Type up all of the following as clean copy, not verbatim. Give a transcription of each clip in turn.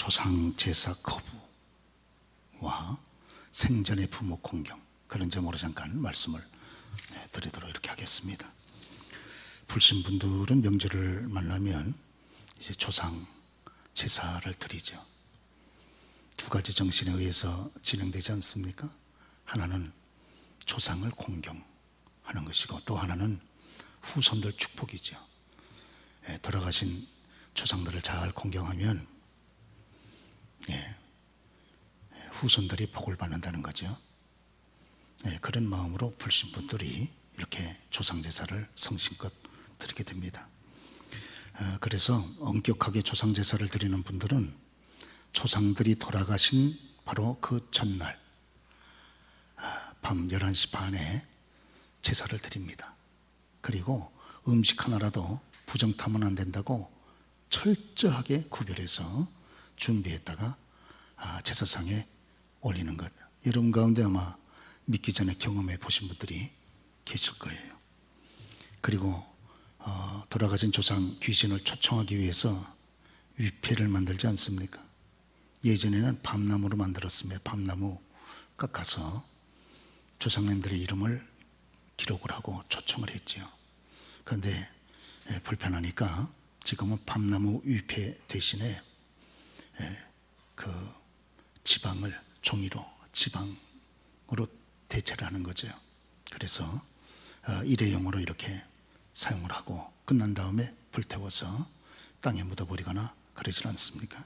조상 제사 거부와 생전의 부모 공경, 그런 점으로 잠깐 말씀을 드리도록 이렇게 하겠습니다. 불신분들은 명절을 만나면 이제 조상 제사를 드리죠. 두 가지 정신에 의해서 진행되지 않습니까? 하나는 조상을 공경하는 것이고, 또 하나는 후손들 축복이죠. 돌아가신 조상들을 잘 공경하면 후손들이 복을 받는다는 거죠. 그런 마음으로 불신분들이 이렇게 조상제사를 성심껏 드리게 됩니다. 그래서 엄격하게 조상제사를 드리는 분들은 조상들이 돌아가신 바로 그 전날 밤 11시 반에 제사를 드립니다. 그리고 음식 하나라도 부정타면 안 된다고 철저하게 구별해서 준비했다가 제사상에 올리는 것. 여러분 가운데 아마 믿기 전에 경험해 보신 분들이 계실 거예요. 그리고 돌아가신 조상 귀신을 초청하기 위해서 위패를 만들지 않습니까? 예전에는 밤나무로 만들었으며 밤나무 깎아서 조상님들의 이름을 기록을 하고 초청을 했죠. 그런데 불편하니까 지금은 밤나무 위패 대신에 그 지방을 종이로 지방으로 대체를 하는 거죠. 그래서 일회용으로 이렇게 사용을 하고 끝난 다음에 불태워서 땅에 묻어버리거나 그러질 않습니까?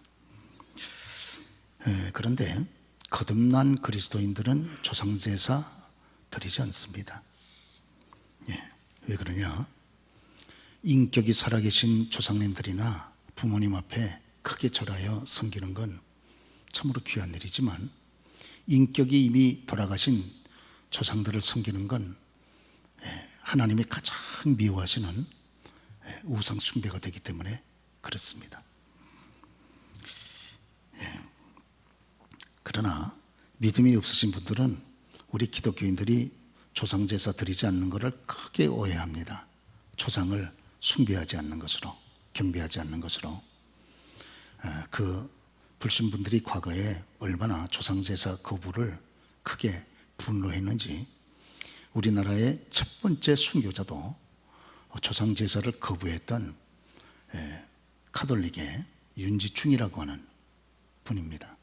그런데 거듭난 그리스도인들은 조상제사 드리지 않습니다. 왜 그러냐? 인격이 살아계신 조상님들이나 부모님 앞에 크게 절하여 섬기는 건 참으로 귀한 일이지만, 인격이 이미 돌아가신 조상들을 섬기는 건 하나님이 가장 미워하시는 우상 숭배가 되기 때문에 그렇습니다. 그러나 믿음이 없으신 분들은 우리 기독교인들이 조상제사 드리지 않는 것을 크게 오해합니다. 조상을 숭배하지 않는 것으로, 경배하지 않는 것으로. 그 불신분들이 과거에 얼마나 조상제사 거부를 크게 분노했는지, 우리나라의 첫 번째 순교자도 조상제사를 거부했던 카톨릭의 윤지충이라고 하는 분입니다.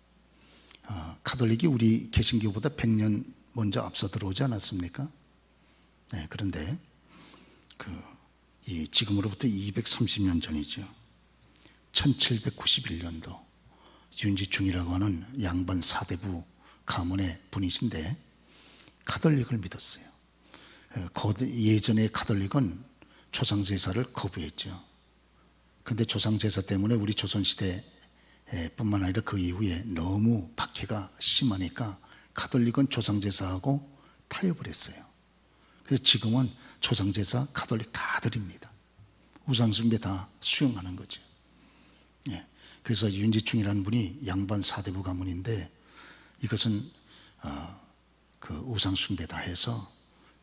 카톨릭이 우리 개신교보다 100년 먼저 앞서 들어오지 않았습니까? 그런데 지금으로부터 230년 전이죠. 1791년도 윤지충이라고 하는 양반 사대부 가문의 분이신데 카톨릭을 믿었어요. 예전의 카톨릭은 조상제사를 거부했죠. 그런데 조상제사 때문에 우리 조선시대 뿐만 아니라 그 이후에 너무 박해가 심하니까 카톨릭은 조상제사하고 타협을 했어요. 그래서 지금은 조상제사 카톨릭 다 드립니다. 우상숭배 다 수용하는 거죠. 그래서 윤지충이라는 분이 양반 사대부 가문인데 이것은 그 우상숭배다 해서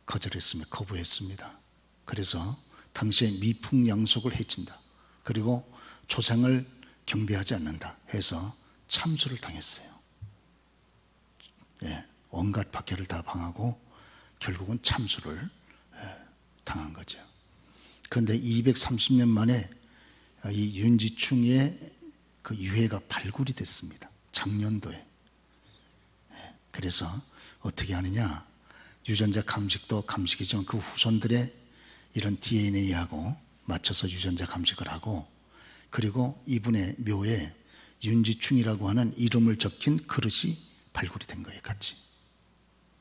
거절했으며 거부했습니다. 그래서 당시에 미풍양속을 해친다, 그리고 조상을 경배하지 않는다 해서 참수를 당했어요. 온갖 박해를 다 당하고 결국은 참수를 당한 거죠. 그런데 230년 만에 이 윤지충의 그 유해가 발굴이 됐습니다. 작년도에. 그래서 어떻게 하느냐? 유전자 감식도 감식이지만 그 후손들의 이런 DNA하고 맞춰서 유전자 감식을 하고, 그리고 이분의 묘에 윤지충이라고 하는 이름을 적힌 그릇이 발굴이 된 거예요, 같이.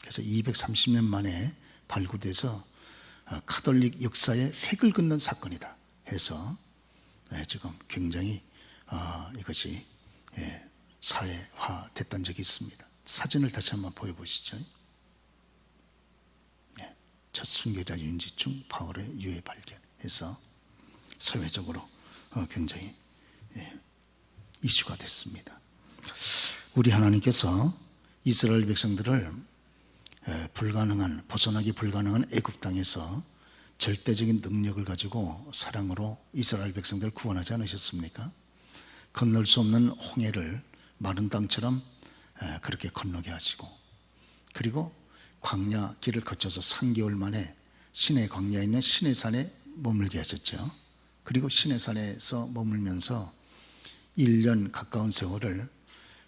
그래서 230년 만에 발굴돼서 카톨릭 역사에 획을 긋는 사건이다 해서 지금 굉장히 이것이 사회화 됐던 적이 있습니다. 사진을 다시 한번 보여보시죠. 첫 순교자 윤지충 바울의 유해 발견해서 사회적으로 굉장히 이슈가 됐습니다. 우리 하나님께서 이스라엘 백성들을 벗어나기 불가능한 애굽 땅에서 절대적인 능력을 가지고 사랑으로 이스라엘 백성들을 구원하지 않으셨습니까? 건널 수 없는 홍해를 마른 땅처럼 그렇게 건너게 하시고, 그리고 광야 길을 거쳐서 3개월 만에 시내 광야에 있는 시내산에 머물게 하셨죠. 그리고 시내산에서 머물면서 1년 가까운 세월을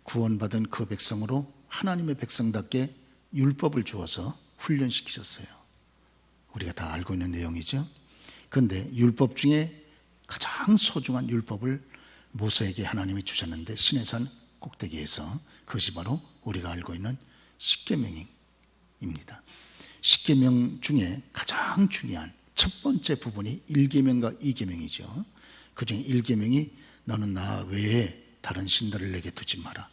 구원받은 그 백성으로 하나님의 백성답게 율법을 주어서 훈련시키셨어요. 우리가 다 알고 있는 내용이죠. 그런데 율법 중에 가장 소중한 율법을 모세에게 하나님이 주셨는데, 시내산 꼭대기에서, 그것이 바로 우리가 알고 있는 십계명입니다. 십계명 중에 가장 중요한 첫 번째 부분이 1계명과 2계명이죠. 그 중에 1계명이 너는 나 외에 다른 신들을 내게 두지 마라.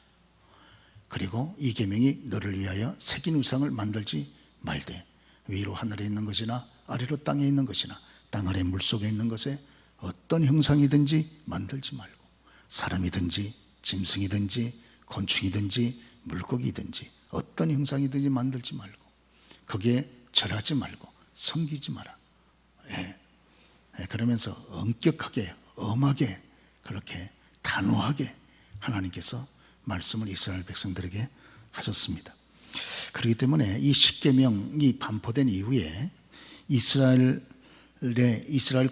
그리고 2계명이 너를 위하여 새긴 우상을 만들지 말되 위로 하늘에 있는 것이나 아래로 땅에 있는 것이나 땅 아래 물속에 있는 것에 어떤 형상이든지 만들지 말고, 사람이든지 짐승이든지 곤충이든지 물고기든지 어떤 형상이든지 만들지 말고 거기에 절하지 말고 섬기지 마라. 그러면서 엄격하게, 엄하게, 그렇게 단호하게 하나님께서 말씀을 이스라엘 백성들에게 하셨습니다. 그렇기 때문에 이 십계명이 반포된 이후에 이스라엘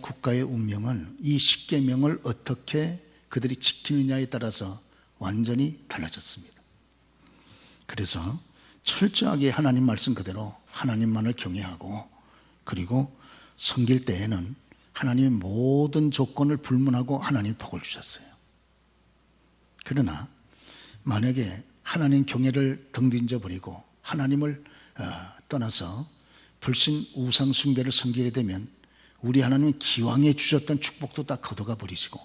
국가의 운명은 이 십계명을 어떻게 그들이 지키느냐에 따라서 완전히 달라졌습니다. 그래서 철저하게 하나님 말씀 그대로 하나님만을 경외하고, 그리고 섬길 때에는 하나님의 모든 조건을 불문하고 하나님 복을 주셨어요. 그러나 만약에 하나님 경외를 등진져 버리고 하나님을 떠나서 불신 우상 숭배를 섬기게 되면 우리 하나님은 기왕에 주셨던 축복도 다 걷어가 버리시고,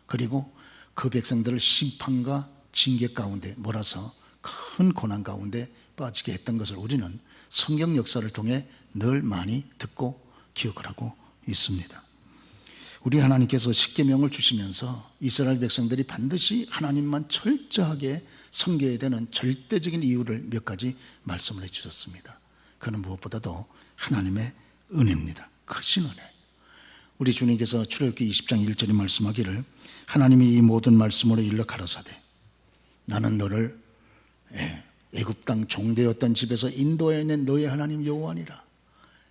그리고 그 백성들을 심판과 징계 가운데 몰아서 큰 고난 가운데 빠지게 했던 것을 우리는 성경 역사를 통해 늘 많이 듣고 기억을 하고 있습니다. 우리 하나님께서 십계명을 주시면서 이스라엘 백성들이 반드시 하나님만 철저하게 섬겨야 되는 절대적인 이유를 몇 가지 말씀을 해주셨습니다. 그는 무엇보다도 하나님의 은혜입니다. 크신 은혜. 우리 주님께서 출애굽기 20장 1절에 말씀하기를 하나님이 이 모든 말씀으로 일러 가라사대 나는 너를 애굽 땅 종되었던 집에서 인도해낸 너의 하나님 여호와니라.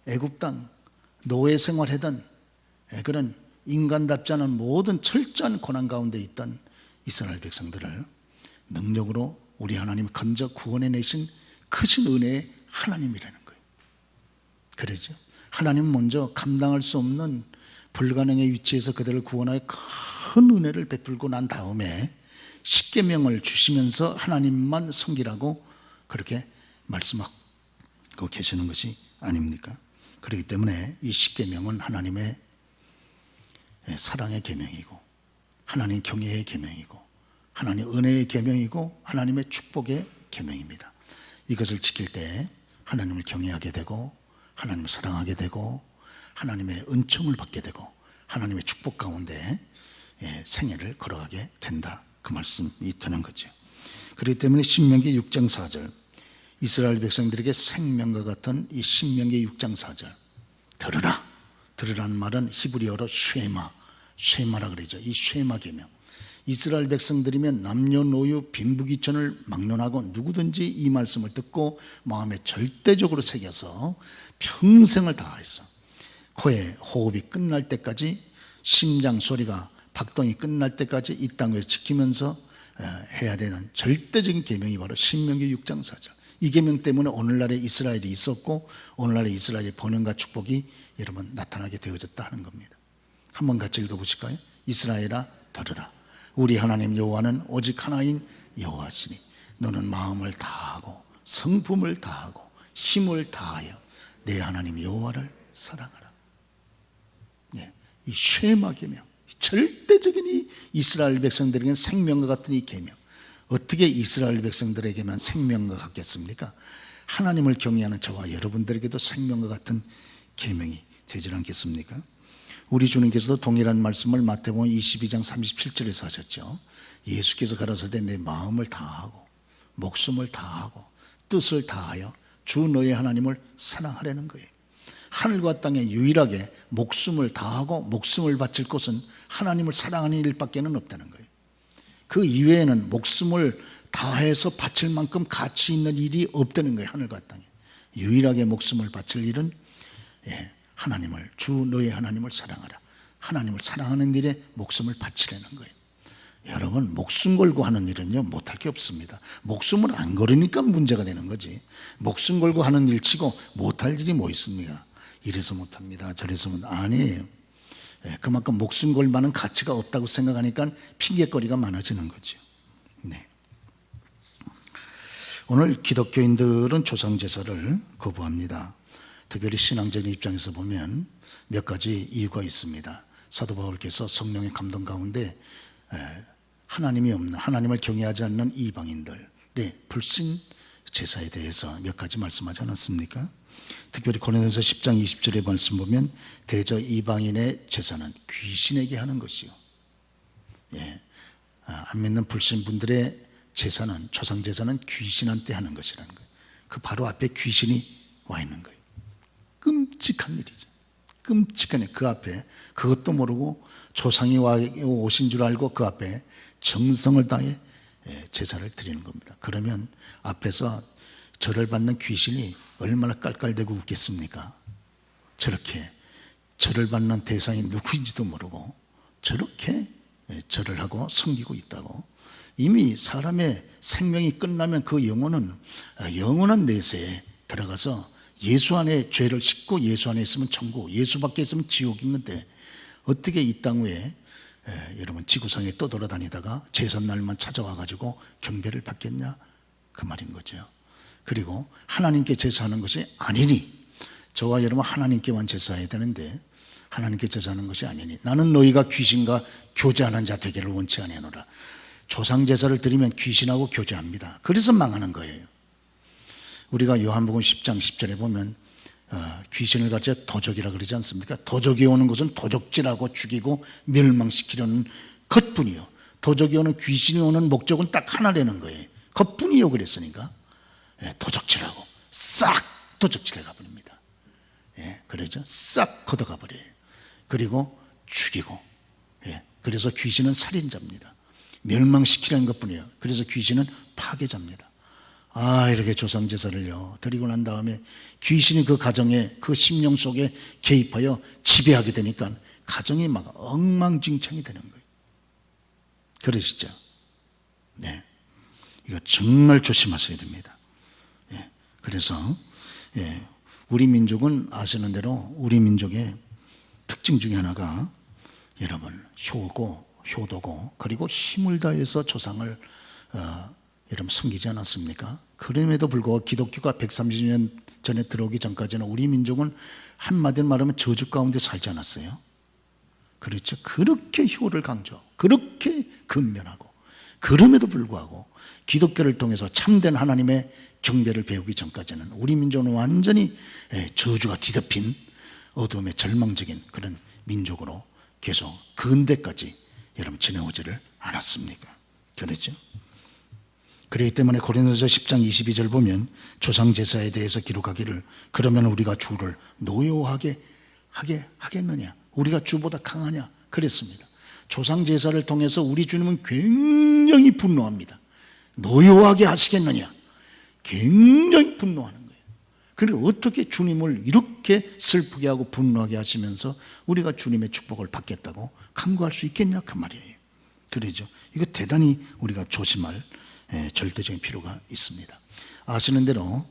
애굽 땅 노예 생활하던 그런 인간답지 않은 모든 철저한 고난 가운데 있던 이스라엘 백성들을 능력으로 우리 하나님이 건져 구원해내신 크신 은혜의 하나님이라는 거예요. 그러죠. 하나님은 먼저 감당할 수 없는 불가능의 위치에서 그들을 구원하여 큰 은혜를 베풀고 난 다음에 십계명을 주시면서 하나님만 섬기라고 그렇게 말씀하고 계시는 것이 아닙니까? 그렇기 때문에 이 십계명은 하나님의 사랑의 계명이고, 하나님 경외의 계명이고, 하나님 은혜의 계명이고, 하나님의 축복의 계명입니다. 이것을 지킬 때 하나님을 경외하게 되고, 하나님을 사랑하게 되고, 하나님의 은총을 받게 되고, 하나님의 축복 가운데 생애를 걸어가게 된다, 그 말씀이 되는 거죠. 그렇기 때문에 신명기 6장 4절, 이스라엘 백성들에게 생명과 같은 이 신명기 6장 4절, 들으라. 들으라는 말은 히브리어로 쉐마라 그러죠. 이 쉐마 계명, 이스라엘 백성들이면 남녀노유 빈부귀천을 막론하고 누구든지 이 말씀을 듣고 마음에 절대적으로 새겨서 평생을 다해서 코에 호흡이 끝날 때까지, 심장 소리가 박동이 끝날 때까지 이 땅을 지키면서 해야 되는 절대적인 계명이 바로 신명기 6장 4절. 이 계명 때문에 오늘날에 이스라엘이 있었고, 오늘날에 이스라엘의 번영과 축복이 여러분 나타나게 되어졌다 하는 겁니다. 한번 같이 읽어보실까요? 이스라엘아 들으라. 우리 하나님 여호와는 오직 하나인 여호와시니 너는 마음을 다하고 성품을 다하고 힘을 다하여 내 하나님 여호와를 사랑하라. 이 쉐마 계명, 절대적인 이 이스라엘 백성들에게는 생명과 같은 이 계명, 어떻게 이스라엘 백성들에게만 생명과 같겠습니까? 하나님을 경외하는 저와 여러분들에게도 생명과 같은 계명이 되지 않겠습니까? 우리 주님께서도 동일한 말씀을 마태복음 22장 37절에서 하셨죠. 예수께서 가라사대 내 마음을 다하고 목숨을 다하고 뜻을 다하여 주 너의 하나님을 사랑하라는 거예요. 하늘과 땅에 유일하게 목숨을 다하고 목숨을 바칠 곳은 하나님을 사랑하는 일밖에는 없다는 거예요. 그 이외에는 목숨을 다해서 바칠 만큼 가치 있는 일이 없다는 거예요. 하늘과 땅에 유일하게 목숨을 바칠 일은 하나님을, 주 너의 하나님을 사랑하라. 하나님을 사랑하는 일에 목숨을 바치라는 거예요. 여러분, 목숨 걸고 하는 일은요 못할 게 없습니다. 목숨을 안 걸으니까 문제가 되는 거지. 목숨 걸고 하는 일 치고 못할 일이 뭐 있습니까? 이래서 못합니다, 저래서 아니에요. 그만큼 목숨 걸 만한 가치가 없다고 생각하니까 핑계거리가 많아지는 거죠. 네. 오늘 기독교인들은 조상제사를 거부합니다. 특별히 신앙적인 입장에서 보면 몇 가지 이유가 있습니다. 사도 바울께서 성령의 감동 가운데 하나님이 없는, 하나님을 경외하지 않는 이방인들의 불신 제사에 대해서 몇 가지 말씀하지 않았습니까? 특별히 고린도서 10장 20절의 말씀 보면 대저 이방인의 제사는 귀신에게 하는 것이요, 안 믿는 불신분들의 제사는, 조상제사는 귀신한테 하는 것이라는 거예요. 그 바로 앞에 귀신이 와 있는 거예요. 끔찍한 일이죠. 끔찍한 일. 그 앞에 그것도 모르고 조상이 오신 줄 알고 그 앞에 정성을 다해 제사를 드리는 겁니다. 그러면 앞에서 절을 받는 귀신이 얼마나 깔깔대고 웃겠습니까? 저렇게 절을 받는 대상이 누구인지도 모르고 저렇게 절을 하고 섬기고 있다고. 이미 사람의 생명이 끝나면 그 영혼은 영원한 내세에 들어가서 예수 안에 죄를 씻고 예수 안에 있으면 천국, 예수 밖에 있으면 지옥인 건데 어떻게 이 땅 위에 여러분 지구상에 떠돌아다니다가 제삿날만 찾아와 가지고 경배를 받겠냐, 그 말인 거죠. 그리고 하나님께 제사하는 것이 아니니, 저와 여러분 하나님께만 제사해야 되는데 하나님께 제사하는 것이 아니니 나는 너희가 귀신과 교제하는 자 되기를 원치 아니하노라. 조상 제사를 드리면 귀신하고 교제합니다. 그래서 망하는 거예요. 우리가 요한복음 10장 10절에 보면 귀신을 가르쳐 도적이라 그러지 않습니까? 도적이 오는 것은 도적질하고 죽이고 멸망시키려는 것뿐이요, 도적이 오는, 귀신이 오는 목적은 딱 하나라는 거예요. 것뿐이요 그랬으니까 도적질하고 싹 도적질해 가버립니다. 그러죠. 싹 걷어가 버려요. 그리고 죽이고. 그래서 귀신은 살인자입니다. 멸망시키려는 것뿐이에요. 그래서 귀신은 파괴자입니다. 이렇게 조상제사를요 드리고 난 다음에 귀신이 그 가정에, 그 심령 속에 개입하여 지배하게 되니까 가정이 막 엉망진창이 되는 거예요. 그러시죠? 네, 이거 정말 조심하셔야 됩니다. 그래서 우리 민족은 아시는 대로 우리 민족의 특징 중에 하나가 여러분 효도고 그리고 힘을 다해서 조상을 여러분 섬기지 않았습니까? 그럼에도 불구하고 기독교가 130년 전에 들어오기 전까지는 우리 민족은 한마디로 말하면 저주 가운데 살지 않았어요? 그렇죠. 그렇게 효를 강조하고 그렇게 근면하고, 그럼에도 불구하고 기독교를 통해서 참된 하나님의 경배를 배우기 전까지는 우리 민족은 완전히 저주가 뒤덮인 어둠의 절망적인 그런 민족으로 계속 근대까지 여러분 지내오지를 않았습니까? 그렇죠? 그렇기 때문에 고린도서 10장 22절 보면 조상제사에 대해서 기록하기를 그러면 우리가 주를 노여워하게 하겠느냐, 우리가 주보다 강하냐 그랬습니다. 조상제사를 통해서 우리 주님은 굉장히 분노합니다. 노여워하게 하시겠느냐, 굉장히 분노하는 거예요. 그리고 어떻게 주님을 이렇게 슬프게 하고 분노하게 하시면서 우리가 주님의 축복을 받겠다고 강구할 수 있겠냐 그 말이에요. 그러죠. 이거 대단히 우리가 조심할 절대적인 필요가 있습니다. 아시는 대로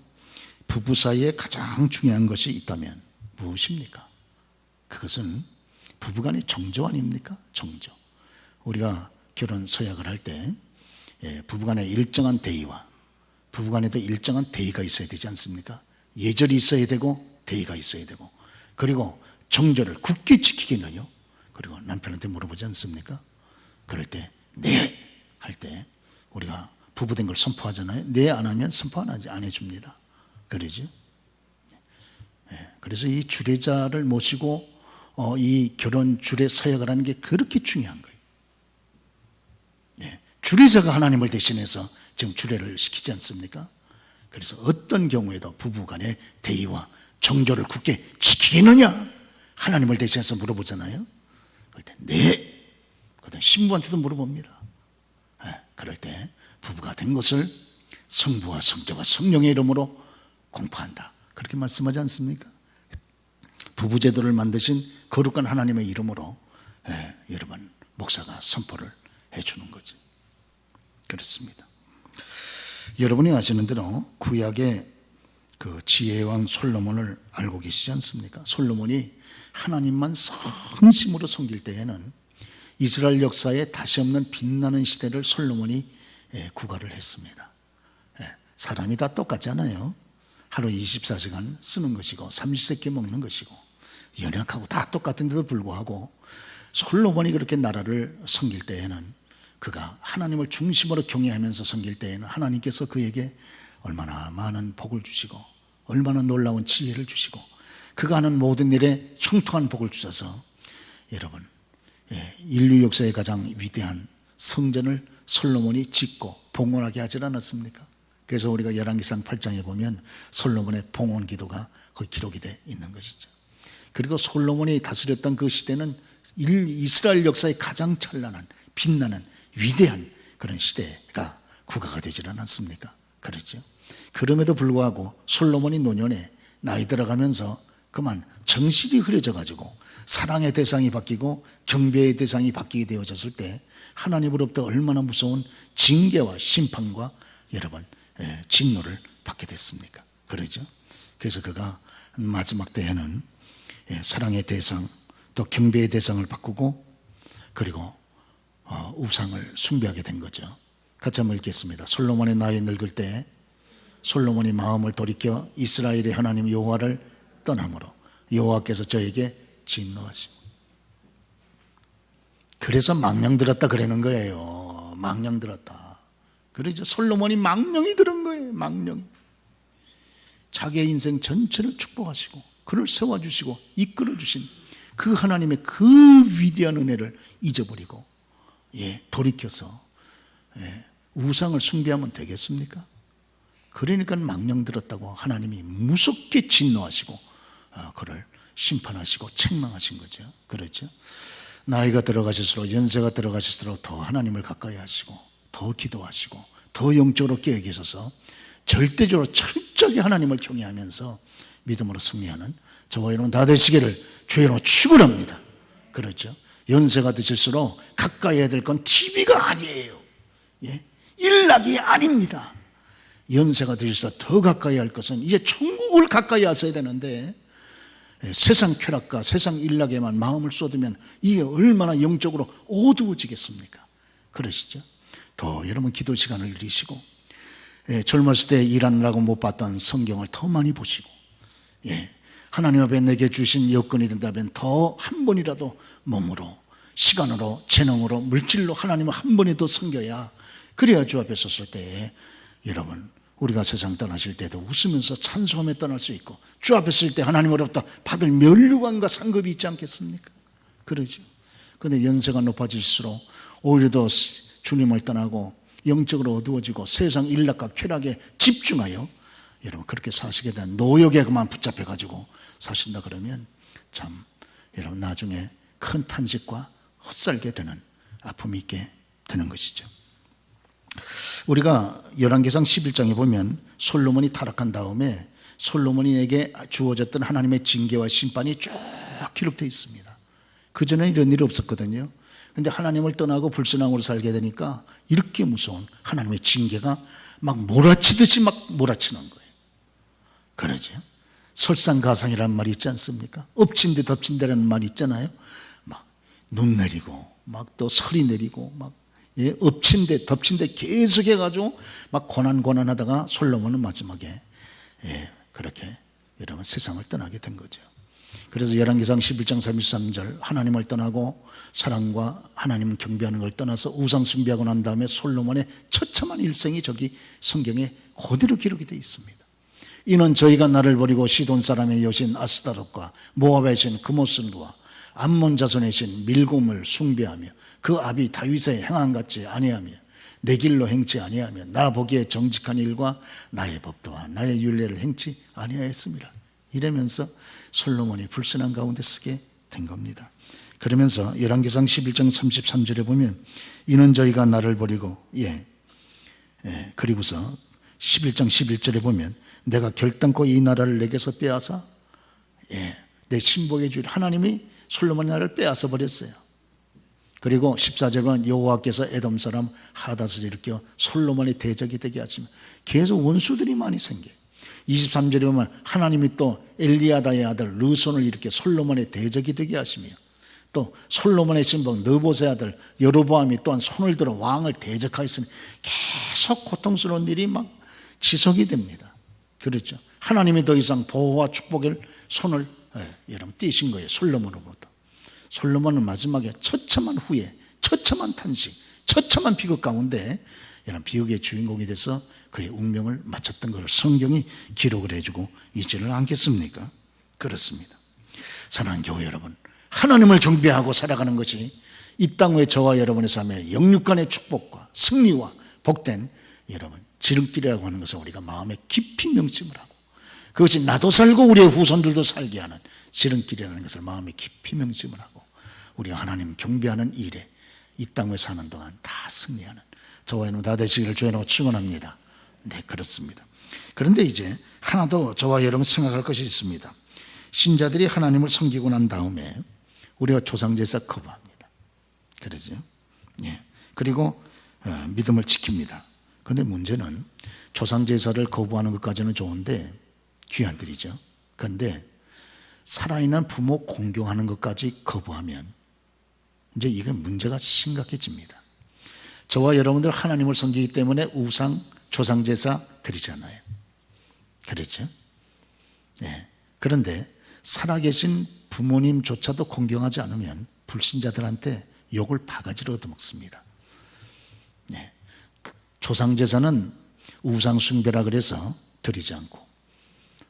부부 사이에 가장 중요한 것이 있다면 무엇입니까? 그것은 부부간의 정조 아닙니까? 정조. 우리가 결혼 서약을 할 때 부부간의 일정한 대의와 부부간에도 일정한 대의가 있어야 되지 않습니까? 예절이 있어야 되고 대의가 있어야 되고, 그리고 정조를 굳게 지키겠느냐, 그리고 남편한테 물어보지 않습니까? 그럴 때 네 할 때 우리가 부부된 걸 선포하잖아요. 네 안 하면 선포 안 해줍니다. 그러죠? 그래서 이 주례자를 모시고 이 결혼 주례 서약을 하는 게 그렇게 중요한 거예요. 주례자가 하나님을 대신해서 지금 주례를 시키지 않습니까? 그래서 어떤 경우에도 부부간의 대의와 정조를 굳게 지키겠느냐 하나님을 대신해서 물어보잖아요. 그럴 때 네. 그다음 신부한테도 물어봅니다. 부부가 된 것을 성부와 성자와 성령의 이름으로 공포한다. 그렇게 말씀하지 않습니까? 부부 제도를 만드신 거룩한 하나님의 이름으로 여러분 목사가 선포를 해주는 거지. 그렇습니다. 여러분이 아시는 대로 구약의 그 지혜의 왕 솔로몬을 알고 계시지 않습니까? 솔로몬이 하나님만 성심으로 섬길 때에는 이스라엘 역사에 다시 없는 빛나는 시대를 솔로몬이 구가를 했습니다. 사람이 다 똑같잖아요. 하루 24시간 쓰는 것이고 삼시세끼 먹는 것이고 연약하고 다 똑같은데도 불구하고 솔로몬이 그렇게 나라를 섬길 때에는 그가 하나님을 중심으로 경외하면서 섬길 때에는 하나님께서 그에게 얼마나 많은 복을 주시고 얼마나 놀라운 지혜를 주시고 그가 하는 모든 일에 형통한 복을 주셔서 여러분 인류 역사의 가장 위대한 성전을 솔로몬이 짓고 봉헌하게 하지 않았습니까? 그래서 우리가 열왕기상 8장에 보면 솔로몬의 봉헌 기도가 거기 기록이 되어 있는 것이죠. 그리고 솔로몬이 다스렸던 그 시대는 이스라엘 역사의 가장 찬란한 빛나는 위대한 그런 시대가 구가가 되질 않았습니까? 그렇죠. 그럼에도 불구하고 솔로몬이 노년에 나이 들어가면서 그만 정신이 흐려져 가지고 사랑의 대상이 바뀌고 경배의 대상이 바뀌게 되어졌을 때 하나님으로부터 얼마나 무서운 징계와 심판과 여러분 진노를 받게 됐습니까? 그러죠. 그래서 그가 마지막 때에는 사랑의 대상 또 경배의 대상을 바꾸고 그리고 우상을 숭배하게 된 거죠. 같이 한번 읽겠습니다. 솔로몬의 나이 늙을 때 솔로몬이 마음을 돌이켜 이스라엘의 하나님 여호와를 떠남으로 여호와께서 저에게 진노하시고 그래서 망령 들었다 그러는 거예요. 망령 들었다. 그러죠. 솔로몬이 망령이 들은 거예요. 망령. 자기의 인생 전체를 축복하시고 그를 세워주시고 이끌어주신 그 하나님의 그 위대한 은혜를 잊어버리고 돌이켜서 우상을 숭배하면 되겠습니까? 그러니까 망령 들었다고 하나님이 무섭게 진노하시고 그를 심판하시고 책망하신 거죠. 그렇죠? 나이가 들어가실수록 연세가 들어가실수록 더 하나님을 가까이 하시고 더 기도하시고 더 영적으로 깨어 계셔서 절대적으로 철저하게 하나님을 경외하면서 믿음으로 승리하는 저와 여러분 다 되시기를 주의로 축원합니다. 그렇죠? 연세가 드실수록 가까이 해야 될 건 TV가 아니에요. 일락이 아닙니다. 연세가 드실수록 더 가까이 할 것은 이제 천국을 가까이 하셔야 되는데 세상 쾌락과 세상 일락에만 마음을 쏟으면 이게 얼마나 영적으로 어두워지겠습니까? 그러시죠? 더 여러분 기도 시간을 들이시고 젊었을 때 일하느라고 못 봤던 성경을 더 많이 보시고 하나님 앞에 내게 주신 여건이 된다면 더 한 번이라도 몸으로 시간으로 재능으로 물질로 하나님을 한 번이라도 섬겨야 그래야 주 앞에 섰을 때 여러분 우리가 세상 떠나실 때도 웃으면서 찬송하며 떠날 수 있고 주 앞에 설 때 하나님으로부터 받을 면류관과 상급이 있지 않겠습니까? 그러죠. 그런데 연세가 높아질수록 오히려 더 주님을 떠나고 영적으로 어두워지고 세상 일락과 쾌락에 집중하여 여러분 그렇게 사시게 된 노역에 그만 붙잡혀가지고 사신다 그러면 참 여러분 나중에 큰 탄식과 헛살게 되는 아픔이 있게 되는 것이죠. 우리가 열왕기상 11장에 보면 솔로몬이 타락한 다음에 솔로몬에게 주어졌던 하나님의 징계와 심판이 쭉 기록되어 있습니다. 그전에는 이런 일이 없었거든요. 그런데 하나님을 떠나고 불신앙으로 살게 되니까 이렇게 무서운 하나님의 징계가 막 몰아치듯이 막 몰아치는 거예요. 그러죠. 설상가상이라는 말이 있지 않습니까? 엎친 데 덮친 데라는 말이 있잖아요. 막 눈 내리고 막 또 설이 내리고 막 엎친 데 덮친 데 계속 해가지고 막 고난하다가 솔로몬은 마지막에 그렇게 여러분 세상을 떠나게 된 거죠. 그래서 열왕기상 11장 33절 하나님을 떠나고 사랑과 하나님 경배하는 걸 떠나서 우상 숭배하고 난 다음에 솔로몬의 처참한 일생이 저기 성경에 그대로 기록이 되어 있습니다. 이는 저희가 나를 버리고 시돈 사람의 여신 아스타롯과 모압의 신 그모슬과 암몬 자손의 신 밀곰을 숭배하며 그 아비 다윗의 행한 같이 아니하며 내 길로 행치 아니하며 나 보기에 정직한 일과 나의 법도와 나의 율례를 행치 아니하였습니다. 이러면서 솔로몬이 불신한 가운데 쓰게 된 겁니다. 그러면서 열왕기상 11장 33절에 보면 이는 저희가 나를 버리고 그리고서 11장 11절에 보면 내가 결단코 이 나라를 내게서 빼앗아 내 신복의 주일 하나님이 솔로몬의 나라를 빼앗아 버렸어요. 그리고 14절에 보면 여호와께서 에돔 사람 하닷을 일으켜 솔로몬의 대적이 되게 하시며 계속 원수들이 많이 생겨요. 23절에 보면 하나님이 또 엘리야다의 아들 르손을 일으켜 솔로몬의 대적이 되게 하시며 또 솔로몬의 신복 느보세 아들 여로보암이 또한 손을 들어 왕을 대적하였으니 계속 고통스러운 일이 막 지속이 됩니다. 그렇죠. 하나님이 더 이상 보호와 축복의 손을 여러분 띄신 거예요. 솔로몬으로부터. 솔로몬은 마지막에 처참한 후에 처참한 탄식, 처참한 비극 가운데 이런 비극의 주인공이 돼서 그의 운명을 마쳤던 것을 성경이 기록을 해주고 있지는 않겠습니까? 그렇습니다. 사랑하는 교회 여러분, 하나님을 경배하고 살아가는 것이 이 땅 위에 저와 여러분의 삶에 영육간의 축복과 승리와 복된 여러분 지름길이라고 하는 것을 우리가 마음에 깊이 명심을 하고 그것이 나도 살고 우리의 후손들도 살게 하는 지름길이라는 것을 마음에 깊이 명심을 하고 우리가 하나님 경배하는 일에 이 땅에 사는 동안 다 승리하는 저와 여러분 다 되시기를 주의로 축원합니다. 네, 그렇습니다. 그런데 이제 하나 더 저와 여러분 생각할 것이 있습니다. 신자들이 하나님을 섬기고 난 다음에 우리가 조상제사 거부합니다. 그러죠? 예. 그리고 믿음을 지킵니다. 그런데 문제는 조상제사를 거부하는 것까지는 좋은데 귀한 일이죠. 그런데 살아있는 부모 공경하는 것까지 거부하면 이제 이건 문제가 심각해집니다. 저와 여러분들 하나님을 섬기기 때문에 우상 조상제사 드리잖아요. 그렇죠? 네. 그런데 살아계신 부모님조차도 공경하지 않으면 불신자들한테 욕을 바가지로 얻어먹습니다. 네. 조상제사는 우상숭배라 그래서 드리지 않고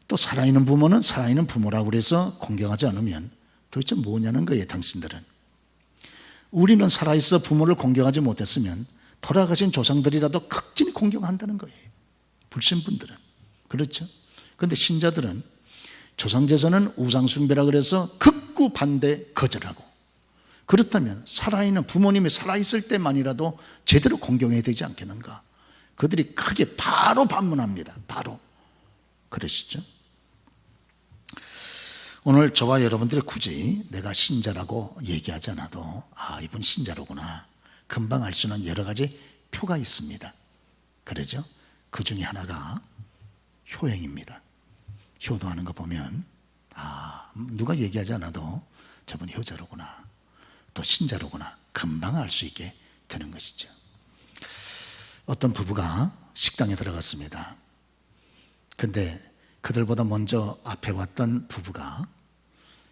또 살아있는 부모는 살아있는 부모라고 그래서 공경하지 않으면 도대체 뭐냐는 거예요. 당신들은. 우리는 살아있어 부모를 공경하지 못했으면 돌아가신 조상들이라도 극진히 공경한다는 거예요. 불신분들은. 그렇죠? 그런데 신자들은 조상제사는 우상숭배라 그래서 극구 반대 거절하고 그렇다면 살아있는 부모님이 살아있을 때만이라도 제대로 공경해야 되지 않겠는가? 그들이 크게 바로 반문합니다. 바로. 그러시죠? 오늘 저와 여러분들이 굳이 내가 신자라고 얘기하지 않아도 이분 신자로구나 금방 알 수 있는 여러 가지 표가 있습니다. 그러죠? 그 중에 하나가 효행입니다. 효도하는 거 보면 누가 얘기하지 않아도 저분 효자로구나 또 신자로구나 금방 알 수 있게 되는 것이죠. 어떤 부부가 식당에 들어갔습니다. 근데 그들보다 먼저 앞에 왔던 부부가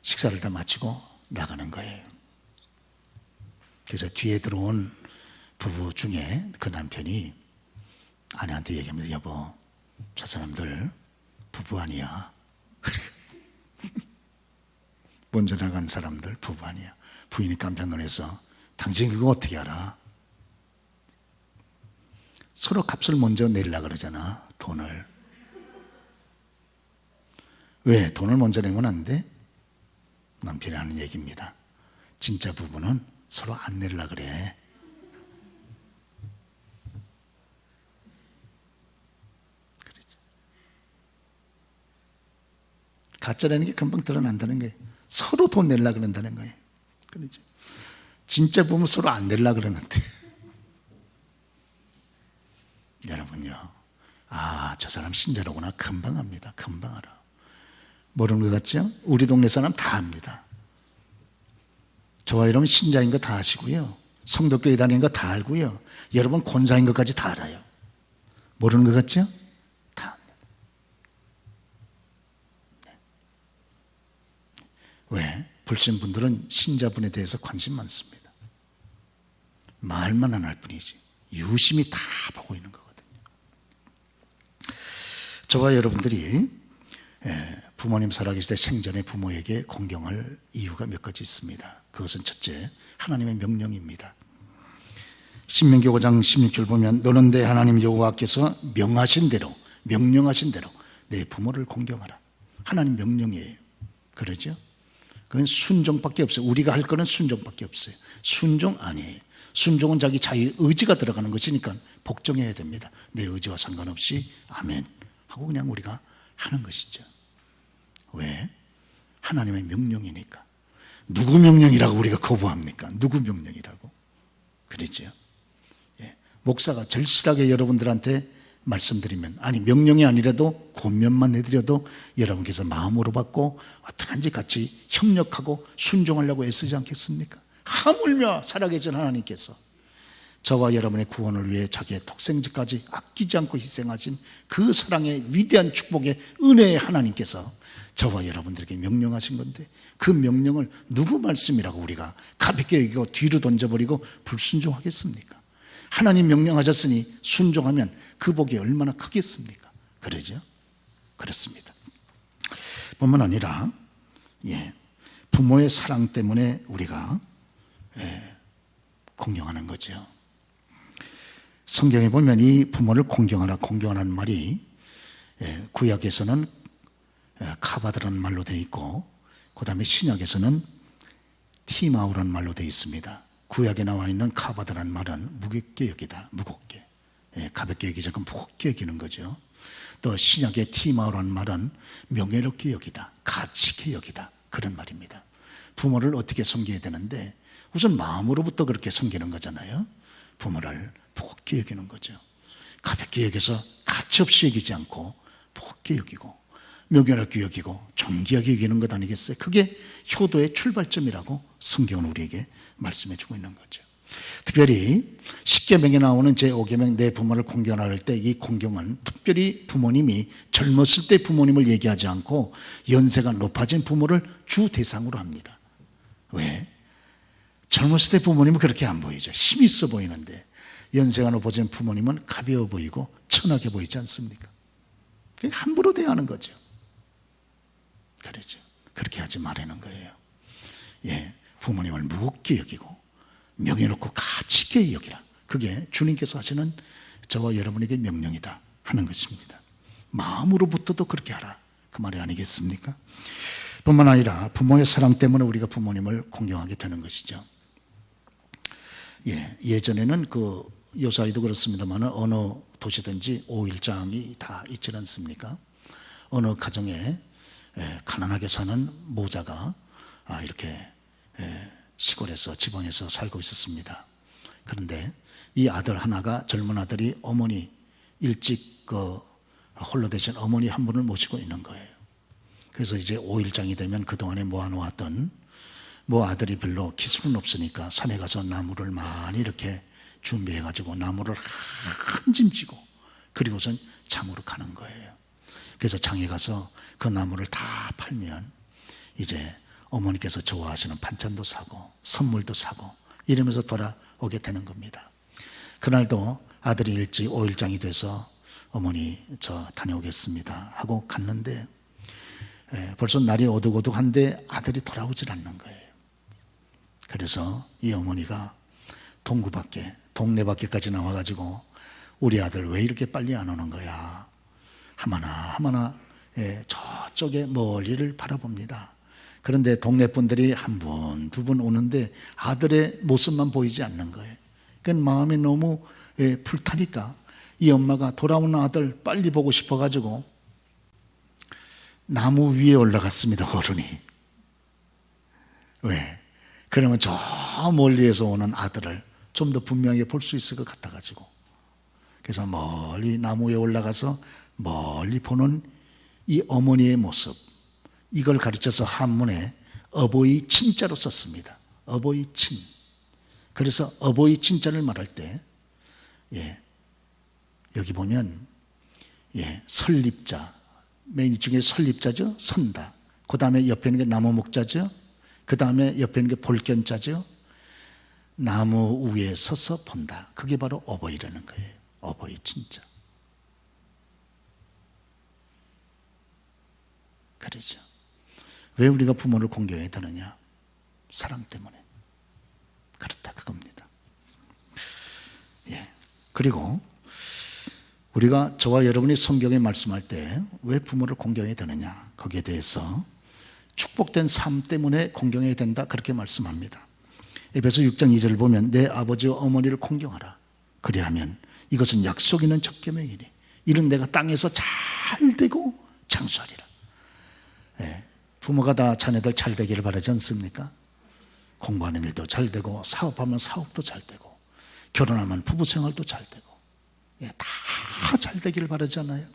식사를 다 마치고 나가는 거예요. 그래서 뒤에 들어온 부부 중에 그 남편이 아내한테 얘기합니다. 여보, 저 사람들 부부 아니야. 먼저 나간 사람들 부부 아니야. 부인이 깜짝 놀라서 당신 그거 어떻게 알아? 서로 값을 먼저 내리려고 그러잖아. 돈을. 왜? 돈을 먼저 내면 안 돼? 남편이 하는 얘기입니다. 진짜 부부는 서로 안 내리려고 그래. 그렇죠. 가짜라는 게 금방 드러난다는 거예요. 서로 돈 내려고 그런다는 거예요. 그렇죠. 진짜 부부는 서로 안 내리려고 그러는데 여러분요, 저 사람 신자로구나 금방 압니다. 금방 알아. 모르는 것 같죠? 우리 동네 사람 다 압니다. 저와 여러분 신자인 거 다 아시고요. 성도교회 다니는 거 다 알고요. 여러분 권사인 것까지 다 알아요. 모르는 것 같죠? 다 압니다. 네. 왜? 불신분들은 신자분에 대해서 관심 많습니다. 말만 안 할 뿐이지 유심히 다 보고 있는 거거든요. 저와 여러분들이 부모님 살아계실 때 생전에 부모에게 공경할 이유가 몇 가지 있습니다. 그것은 첫째, 하나님의 명령입니다. 신명기 5장 16절 보면 너는 내 하나님 여호와께서 명하신 대로 명령하신 대로 내 부모를 공경하라. 하나님 명령이에요. 그러죠? 그건 순종밖에 없어요. 우리가 할 거는 순종밖에 없어요. 순종 아니에요. 순종은 자기 자유 의지가 들어가는 것이니까 복종해야 됩니다. 내 의지와 상관없이 아멘 하고 그냥 우리가 하는 것이죠. 왜? 하나님의 명령이니까. 누구 명령이라고 우리가 거부합니까? 누구 명령이라고? 그러죠. 예. 목사가 절실하게 여러분들한테 말씀드리면, 아니 명령이 아니라도 권면만 해드려도 여러분께서 마음으로 받고 어떡한지 같이 협력하고 순종하려고 애쓰지 않겠습니까? 하물며 살아계신 하나님께서 저와 여러분의 구원을 위해 자기의 독생자까지 아끼지 않고 희생하신 그 사랑의 위대한 축복의 은혜의 하나님께서 저와 여러분들에게 명령하신 건데, 그 명령을 누구 말씀이라고 우리가 가볍게 여기고 뒤로 던져버리고 불순종하겠습니까? 하나님 명령하셨으니 순종하면 그 복이 얼마나 크겠습니까? 그러죠? 그렇습니다. 뿐만 아니라 부모의 사랑 때문에 우리가 공경하는 거죠. 성경에 보면 이 부모를 공경하라는 말이 구약에서는 카바드라는 말로 되어 있고, 그 다음에 신약에서는 티마우라는 말로 되어 있습니다. 구약에 나와 있는 카바드라는 말은 무겁게 여기다, 무겁게, 가볍게 여기지 않고 무겁게 여기는 거죠. 또 신약의 티마우라는 말은 명예롭게 여기다, 가치 있게 여기다, 그런 말입니다. 부모를 어떻게 섬겨야 되는데, 우선 마음으로부터 그렇게 섬기는 거잖아요. 부모를 무겁게 여기는 거죠. 가볍게 여겨서 가치 없이 여기지 않고 무겁게 여기고 명예롭게 여기고 존귀하게 여기는 것 아니겠어요? 그게 효도의 출발점이라고 성경은 우리에게 말씀해 주고 있는 거죠. 특별히 십계명에 나오는 제5계명 내 부모를 공경할 때, 이 공경은 특별히 부모님이 젊었을 때 부모님을 얘기하지 않고 연세가 높아진 부모를 주 대상으로 합니다. 왜? 젊었을 때 부모님은 그렇게 안 보이죠. 힘 있어 보이는데 연세가 높아진 부모님은 가벼워 보이고 천하게 보이지 않습니까? 함부로 대하는 거죠. 그렇죠. 그렇게 하지 말라는 거예요. 부모님을 무겁게 여기고 명예롭고 가치 있게 여기라. 그게 주님께서 하시는 저와 여러분에게 명령이다 하는 것입니다. 마음으로부터도 그렇게 하라, 그 말이 아니겠습니까? 뿐만 아니라 부모의 사랑 때문에 우리가 부모님을 공경하게 되는 것이죠. 예전에는 요사이도 그렇습니다만 어느 도시든지 5일장이 다 있지 않습니까? 어느 가정에 가난하게 사는 모자가 이렇게 시골에서, 지방에서 살고 있었습니다. 그런데 이 아들 하나가, 젊은 아들이 어머니, 일찍 홀로 되신 어머니 한 분을 모시고 있는 거예요. 그래서 이제 5일장이 되면 그동안에 모아놓았던, 아들이 별로 기술은 없으니까 산에 가서 나무를 많이 이렇게 준비해가지고 나무를 한 짐 지고 그리고선 장으로 가는 거예요. 그래서 장에 가서 그 나무를 다 팔면 이제 어머니께서 좋아하시는 반찬도 사고 선물도 사고 이러면서 돌아오게 되는 겁니다. 그날도 아들이 일찍 5일장이 돼서 어머니 저 다녀오겠습니다 하고 갔는데 벌써 날이 어둑어둑한데 아들이 돌아오질 않는 거예요. 그래서 이 어머니가 동네 밖에까지 나와가지고 우리 아들 왜 이렇게 빨리 안 오는 거야 하마나 저쪽에 멀리를 바라봅니다. 그런데 동네 분들이 한 분, 두 분 오는데 아들의 모습만 보이지 않는 거예요. 그러니까 마음이 너무 불타니까 이 엄마가 돌아오는 아들 빨리 보고 싶어가지고 나무 위에 올라갔습니다. 어른이. 왜? 그러면 저 멀리에서 오는 아들을 좀 더 분명히 볼 수 있을 것 같아가지고, 그래서 멀리 나무 위에 올라가서 멀리 보는 이 어머니의 모습, 이걸 가르쳐서 한문에 어버이 친자로 썼습니다. 어버이 친. 그래서 어버이 친자를 말할 때 여기 보면 설립자, 맨 이쪽에 설립자죠. 선다. 그 다음에 옆에 있는 게 나무 목자죠. 그 다음에 옆에 있는 게 볼견자죠. 나무 위에 서서 본다. 그게 바로 어버이라는 거예요. 어버이 친자. 그러죠. 왜 우리가 부모를 공경해야 되느냐? 사랑 때문에. 그렇다 그겁니다. 그리고 우리가 저와 여러분이 성경에 말씀할 때 왜 부모를 공경해야 되느냐? 거기에 대해서 축복된 삶 때문에 공경해야 된다, 그렇게 말씀합니다. 에베소 6장 2절을 보면 내 아버지와 어머니를 공경하라. 그리하면 이것은 약속 있는 첫 계명이니 이는 내가 땅에서 잘 되고 장수하리라. 부모가 다 자녀들 잘 되기를 바라지 않습니까? 공부하는 일도 잘 되고, 사업하면 사업도 잘 되고, 결혼하면 부부 생활도 잘 되고, 다 잘 되기를 바라잖아요.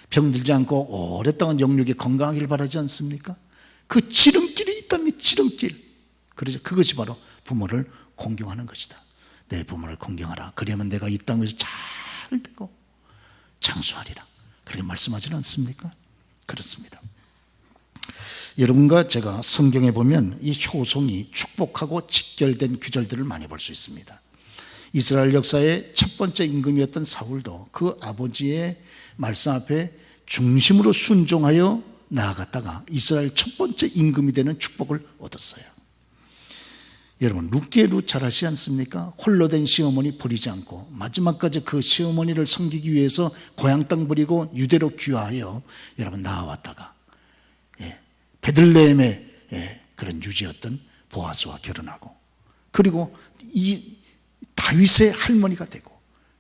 병들지 않고 오랫동안 영육이 건강하기를 바라지 않습니까? 그 지름길이 있다면 지름길. 그래서 그것이 바로 부모를 공경하는 것이다. 내 부모를 공경하라. 그러면 내가 이 땅에서 잘 되고 장수하리라. 그렇게 말씀하지 않습니까? 그렇습니다. 여러분과 제가 성경에 보면 이 효송이 축복하고 직결된 구절들을 많이 볼 수 있습니다. 이스라엘 역사의 첫 번째 임금이었던 사울도 그 아버지의 말씀 앞에 중심으로 순종하여 나아갔다가 이스라엘 첫 번째 임금이 되는 축복을 얻었어요. 여러분, 룻기의 룻 잘 아시지 않습니까? 홀로 된 시어머니 버리지 않고 마지막까지 그 시어머니를 섬기기 위해서 고향 땅 버리고 유대로 귀화하여 여러분 나아왔다가 베들레헴의 그런 유지였던 보아스와 결혼하고, 그리고 이 다윗의 할머니가 되고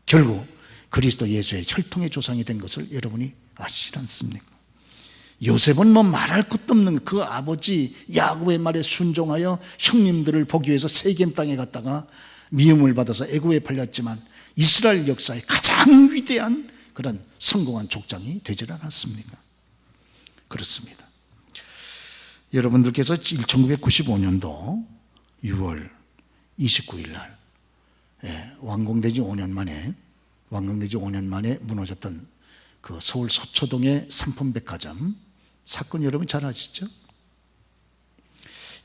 결국 그리스도 예수의 혈통의 조상이 된 것을 여러분이 아시지 않습니까? 요셉은 뭐 말할 것도 없는 그 아버지 야곱의 말에 순종하여 형님들을 보기 위해서 세겜 땅에 갔다가 미움을 받아서 애굽에 팔렸지만 이스라엘 역사의 가장 위대한 그런 성공한 족장이 되질 않았습니까? 그렇습니다. 여러분들께서 1995년도 6월 29일 날 완공되지 5년 만에 무너졌던 그 서울 서초동의 삼풍백화점 사건 여러분 잘 아시죠?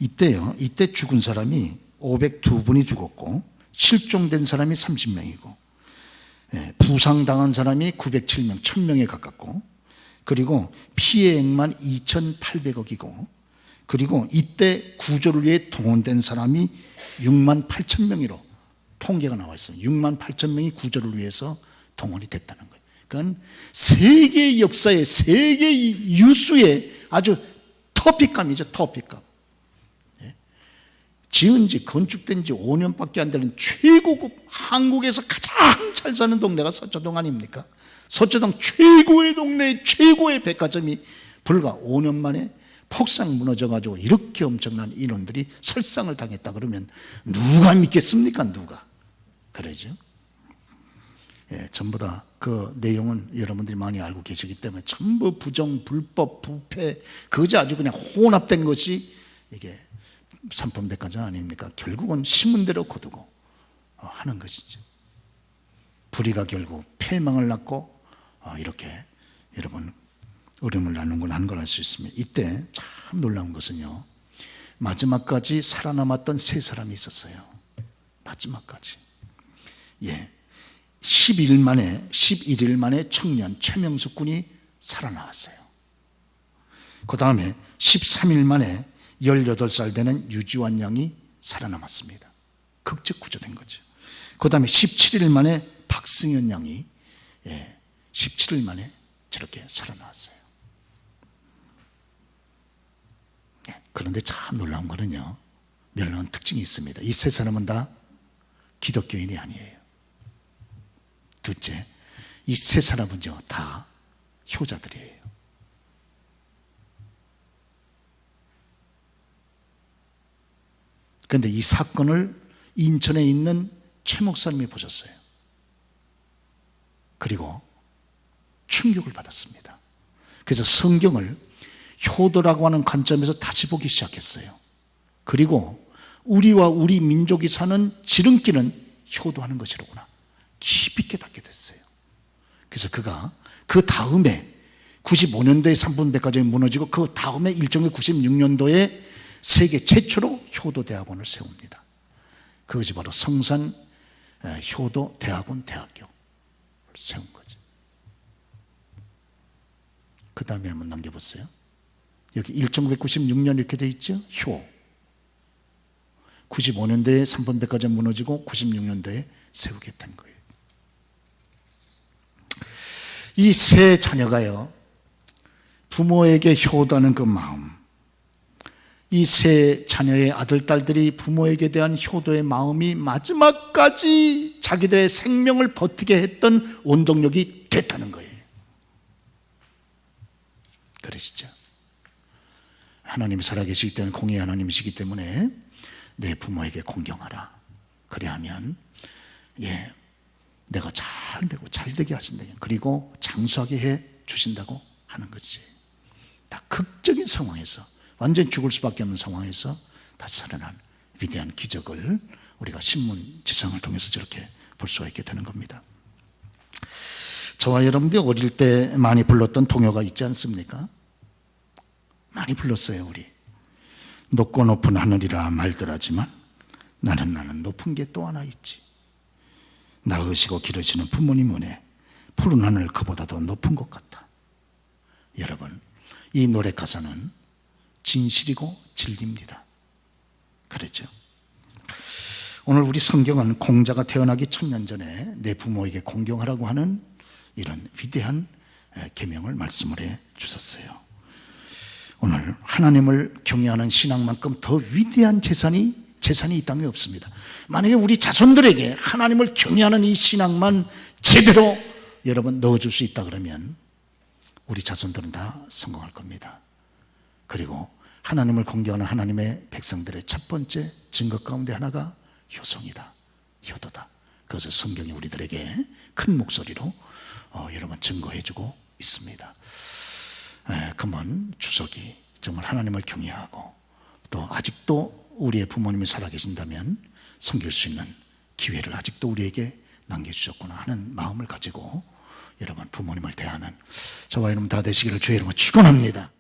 이때 죽은 사람이 502분이 죽었고 실종된 사람이 30명이고 부상당한 사람이 907명, 1000명에 가깝고, 그리고 피해액만 2,800억이고, 그리고 이때 구조를 위해 동원된 사람이 6만 8천 명으로 통계가 나와 있어요. 6만 8천 명이 구조를 위해서 동원이 됐다는 거예요. 그건 세계 역사의 세계 유수의 아주 터픽감이죠. 터픽감. 지은 지 건축된 지 5년밖에 안 되는 최고급, 한국에서 가장 잘 사는 동네가 서초동 아닙니까? 서초동 최고의 동네, 최고의 백화점이 불과 5년 만에 폭삭 무너져가지고 이렇게 엄청난 인원들이 설상을 당했다 그러면 누가 믿겠습니까? 누가? 그러죠. 전부 다 그 내용은 여러분들이 많이 알고 계시기 때문에 전부 부정, 불법, 부패, 그저 아주 그냥 혼합된 것이 이게 삼풍백화점 아닙니까? 결국은 신문대로 거두고 하는 것이죠. 불의가 결국 패망을 낳고 이렇게 여러분 어려움을 나누곤 하는 걸 알 수 있습니다. 이때 참 놀라운 것은요, 마지막까지 살아남았던 세 사람이 있었어요. 마지막까지. 11일 만에 청년 최명숙 군이 살아나왔어요. 그 다음에 13일 만에 18살 되는 유지환 양이 살아남았습니다. 극적 구조된 거죠. 그 다음에 17일 만에 박승현 양이 17일 만에 저렇게 살아나왔어요. 그런데 참 놀라운 거는요, 놀라운 특징이 있습니다. 이 세 사람은 다 기독교인이 아니에요. 둘째, 이 세 사람은요 다 효자들이에요. 그런데 이 사건을 인천에 있는 최 목사님이 보셨어요. 그리고 충격을 받았습니다. 그래서 성경을 효도라고 하는 관점에서 다시 보기 시작했어요. 그리고 우리와 우리 민족이 사는 지름길은 효도하는 것이로구나 깊이 깨닫게 됐어요. 그래서 그가 그 다음에 95년도에 삼풍백화점이 무너지고 그 다음에 일정의 96년도에 세계 최초로 효도대학원을 세웁니다. 그것이 바로 성산 효도대학원 대학교를 세운 거죠. 그 다음에 한번 넘겨보세요. 여기 1996년 이렇게 돼 있죠. 95년도에 삼풍백화점 무너지고 96년도에 세우게 된 거예요. 이 세 자녀가요, 부모에게 효도하는 그 마음, 이 세 자녀의 아들, 딸들이 부모에게 대한 효도의 마음이 마지막까지 자기들의 생명을 버티게 했던 원동력이 됐다는 거예요. 그러시죠? 하나님이 살아계시기 때문에, 공의의 하나님이시기 때문에 내 부모에게 공경하라. 그래야면 내가 잘 되고 잘 되게 하신다. 그리고 장수하게 해 주신다고 하는 것이, 다 극적인 상황에서, 완전히 죽을 수밖에 없는 상황에서 다시 살아난 위대한 기적을 우리가 신문지상을 통해서 저렇게 볼 수가 있게 되는 겁니다. 저와 여러분들이 어릴 때 많이 불렀던 동요가 있지 않습니까? 많이 불렀어요. 우리 높고 높은 하늘이라 말들 하지만 나는 높은 게 또 하나 있지. 낳으시고 기르시는 부모님 은혜, 푸른 하늘 그보다 더 높은 것 같다. 여러분, 이 노래 가사는 진실이고 진리입니다. 그랬죠? 오늘 우리 성경은 공자가 태어나기 1000년 전에 내 부모에게 공경하라고 하는 이런 위대한 계명을 말씀을 해 주셨어요. 오늘 하나님을 경외하는 신앙만큼 더 위대한 재산이 이 땅에 없습니다. 만약에 우리 자손들에게 하나님을 경외하는 이 신앙만 제대로 여러분 넣어줄 수 있다 그러면 우리 자손들은 다 성공할 겁니다. 그리고 하나님을 공경하는 하나님의 백성들의 첫 번째 증거 가운데 하나가 효성이다, 효도다. 그것을 성경이 우리들에게 큰 목소리로 여러분 증거해주고 있습니다. 금번 추석이 정말 하나님을 경외하고 또 아직도 우리의 부모님이 살아계신다면 섬길 수 있는 기회를 아직도 우리에게 남겨주셨구나 하는 마음을 가지고 여러분 부모님을 대하는 저와 여러분 다 되시기를 주의 이름으로 축원합니다.